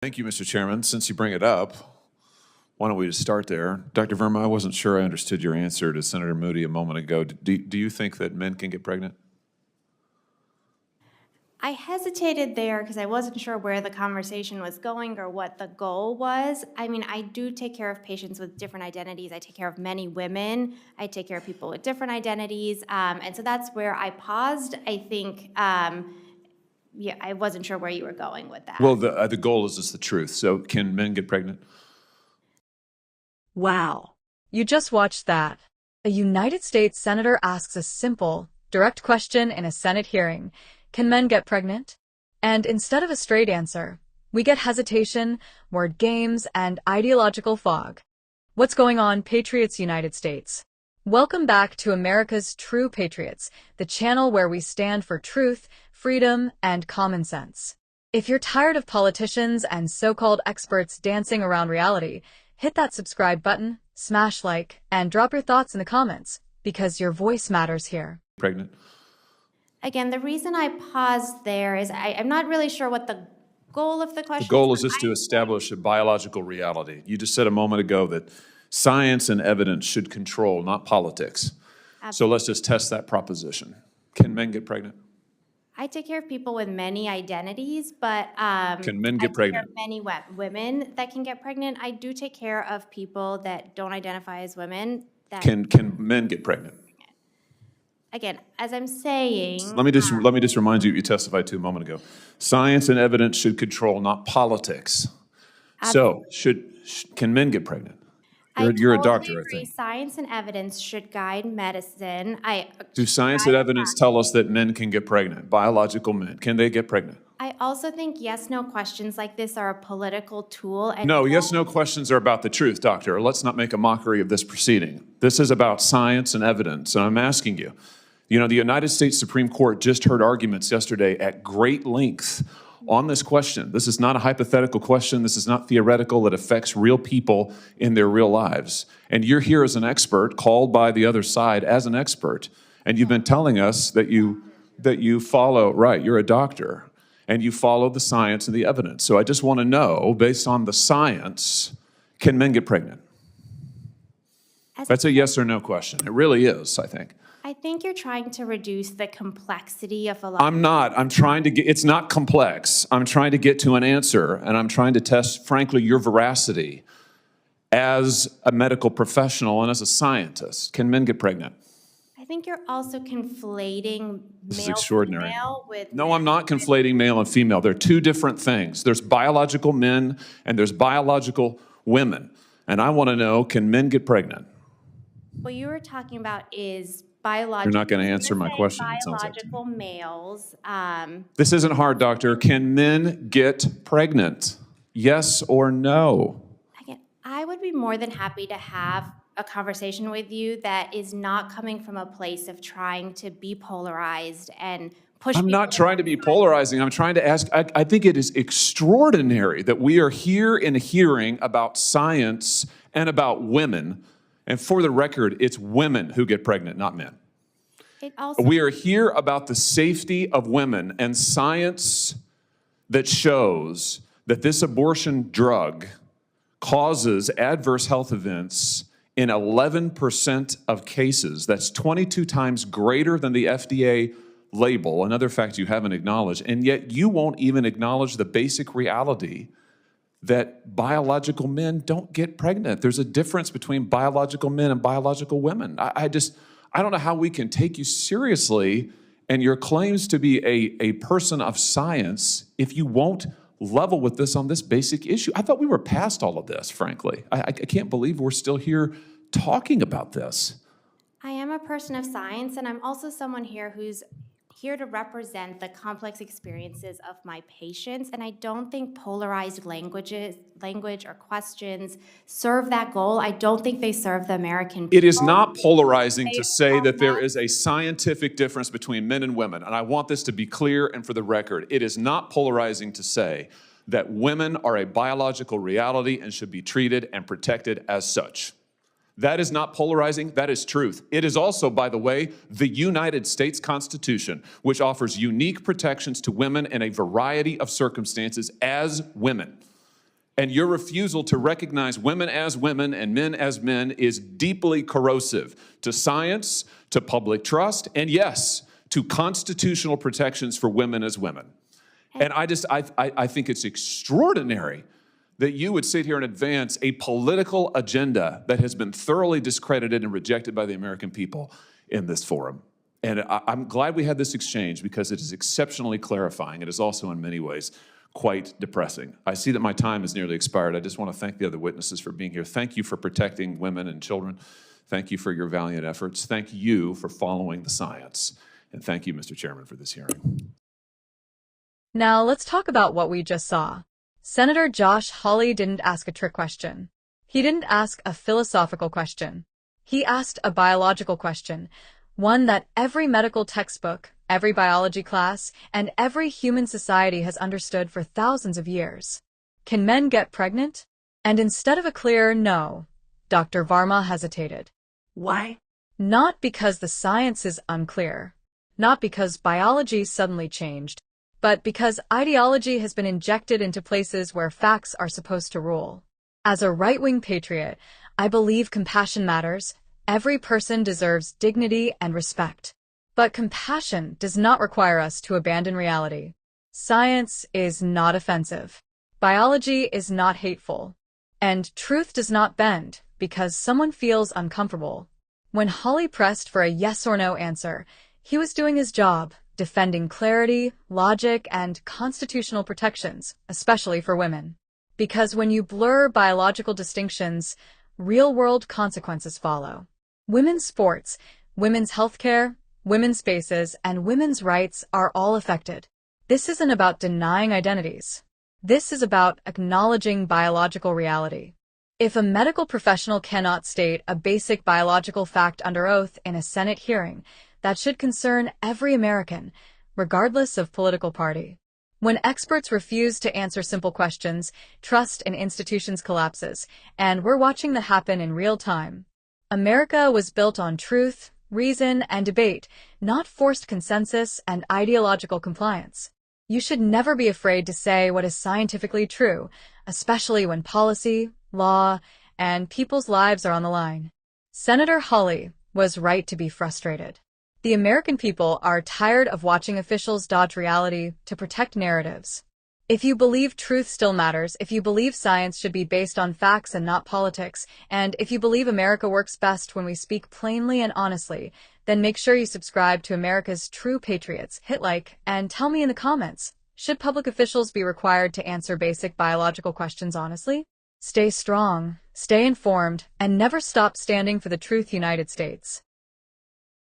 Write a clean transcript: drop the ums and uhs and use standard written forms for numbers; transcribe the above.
Thank you, Mr. Chairman. Since you bring it up, why don't we just start there? Dr. Verma, I wasn't sure I understood your answer to Senator Moody a moment ago. Do you think that men can get pregnant? I hesitated there because I wasn't sure where the conversation was going or what the goal was. I mean, I do take care of patients with different identities. I take care of many women. I take care of people with different identities. And so that's where I paused. I think, yeah, I wasn't sure where you were going with that. Well, the goal is just the truth. So can men get pregnant? Wow. You just watched that. A United States senator asks a simple, direct question in a Senate hearing. Can men get pregnant? And instead of a straight answer, we get hesitation, word games, and ideological fog. What's going on, Patriots United States? Welcome back to America's True Patriots, the channel where we stand for truth, freedom, and common sense. If you're tired of politicians and so-called experts dancing around reality, hit that subscribe button, smash like, and drop your thoughts in the comments, because your voice matters here. Pregnant? Again, the reason I paused there is I'm not really sure what the goal of the question is. The goal is just to establish a biological reality. You just said a moment ago that science and evidence should control, not politics. Absolutely. So let's just test that proposition. Can men get pregnant? I take care of people with many identities, but Can men get pregnant? There are many women that can get pregnant. I do take care of people that don't identify as women. That Can men get pregnant? Again, as I'm saying, Let me just remind you what you testified to a moment ago. Science and evidence should control, not politics. So can men get pregnant? You're a doctor, I think. Science and evidence should guide medicine. Do science and evidence tell us that men can get pregnant? Biological men, can they get pregnant? I also think yes/no questions like this are a political tool. And no, yes/no questions are about the truth, doctor. Let's not make a mockery of this proceeding. This is about science and evidence, and I'm asking you. You know, the United States Supreme Court just heard arguments yesterday at great length on this question. This is not a hypothetical question. This is not theoretical. It affects real people in their real lives. And you're here as an expert, called by the other side as an expert, and you've been telling us that you follow, right, you're a doctor, and you follow the science and the evidence. So I just want to know, based on the science, can men get pregnant? That's a yes or no question. It really is, I think. I think you're trying to reduce the complexity of a lot. I'm not. I'm trying to get, it's not complex. I'm trying to get to an answer, and I'm trying to test, frankly, your veracity as a medical professional and as a scientist. Can men get pregnant? I think you're also conflating This is male extraordinary. female with No, I'm not conflating male and female. They're two different things. There's biological men and there's biological women. And I want to know, can men get pregnant? What you were talking about is biological. You're not going to answer my question, it sounds like. Biological males. This isn't hard, doctor. Can men get pregnant? Yes or no? Again, I would be more than happy to have a conversation with you that is not coming from a place of trying to be polarized and push. I'm not trying to be polarizing. I'm trying to ask, I think it is extraordinary that we are here in a hearing about science and about women. And for the record, it's women who get pregnant, not men. We are here about the safety of women and science that shows that this abortion drug causes adverse health events in 11% of cases. That's 22 times greater than the FDA label, another fact you haven't acknowledged, and yet you won't even acknowledge the basic reality that biological men don't get pregnant. There's a difference between biological men and biological women. I don't know how we can take you seriously and your claims to be a person of science if you won't level with this on this basic issue. I thought we were past all of this, frankly. I can't believe we're still here talking about this. I am a person of science, and I'm also someone here who's here to represent the complex experiences of my patients, and I don't think polarized language or questions serve that goal. I don't think they serve the American people. It is not polarizing to say that there is a scientific difference between men and women, and I want this to be clear and for the record. It is not polarizing to say that women are a biological reality and should be treated and protected as such. That is not polarizing, that is truth. It is also, by the way, the United States Constitution, which offers unique protections to women in a variety of circumstances as women. And your refusal to recognize women as women and men as men is deeply corrosive to science, to public trust, and yes, to constitutional protections for women as women. And I think it's extraordinary that you would sit here and advance a political agenda that has been thoroughly discredited and rejected by the American people in this forum. And I'm glad we had this exchange because it is exceptionally clarifying. It is also in many ways quite depressing. I see that my time has nearly expired. I just want to thank the other witnesses for being here. Thank you for protecting women and children. Thank you for your valiant efforts. Thank you for following the science. And thank you, Mr. Chairman, for this hearing. Now let's talk about what we just saw. Senator Josh Hawley didn't ask a trick question. He didn't ask a philosophical question. He asked a biological question, one that every medical textbook, every biology class, and every human society has understood for thousands of years. Can men get pregnant? And instead of a clear no, Dr. Varma hesitated. Why? Not because the science is unclear, not because biology suddenly changed, but because ideology has been injected into places where facts are supposed to rule. As a right-wing patriot, I believe compassion matters. Every person deserves dignity and respect. But compassion does not require us to abandon reality. Science is not offensive. Biology is not hateful. And truth does not bend because someone feels uncomfortable. When Hawley pressed for a yes or no answer, he was doing his job, defending clarity, logic, and constitutional protections, especially for women. Because when you blur biological distinctions, real-world consequences follow. Women's sports, women's healthcare, women's spaces, and women's rights are all affected. This isn't about denying identities. This is about acknowledging biological reality. If a medical professional cannot state a basic biological fact under oath in a Senate hearing, that should concern every American, regardless of political party. When experts refuse to answer simple questions, trust in institutions collapses, and we're watching that happen in real time. America was built on truth, reason, and debate, not forced consensus and ideological compliance. You should never be afraid to say what is scientifically true, especially when policy, law, and people's lives are on the line. Senator Hawley was right to be frustrated. The American people are tired of watching officials dodge reality to protect narratives. If you believe truth still matters, if you believe science should be based on facts and not politics, and if you believe America works best when we speak plainly and honestly, then make sure you subscribe to America's True Patriots, hit like, and tell me in the comments, should public officials be required to answer basic biological questions honestly? Stay strong, stay informed, and never stop standing for the truth, United States.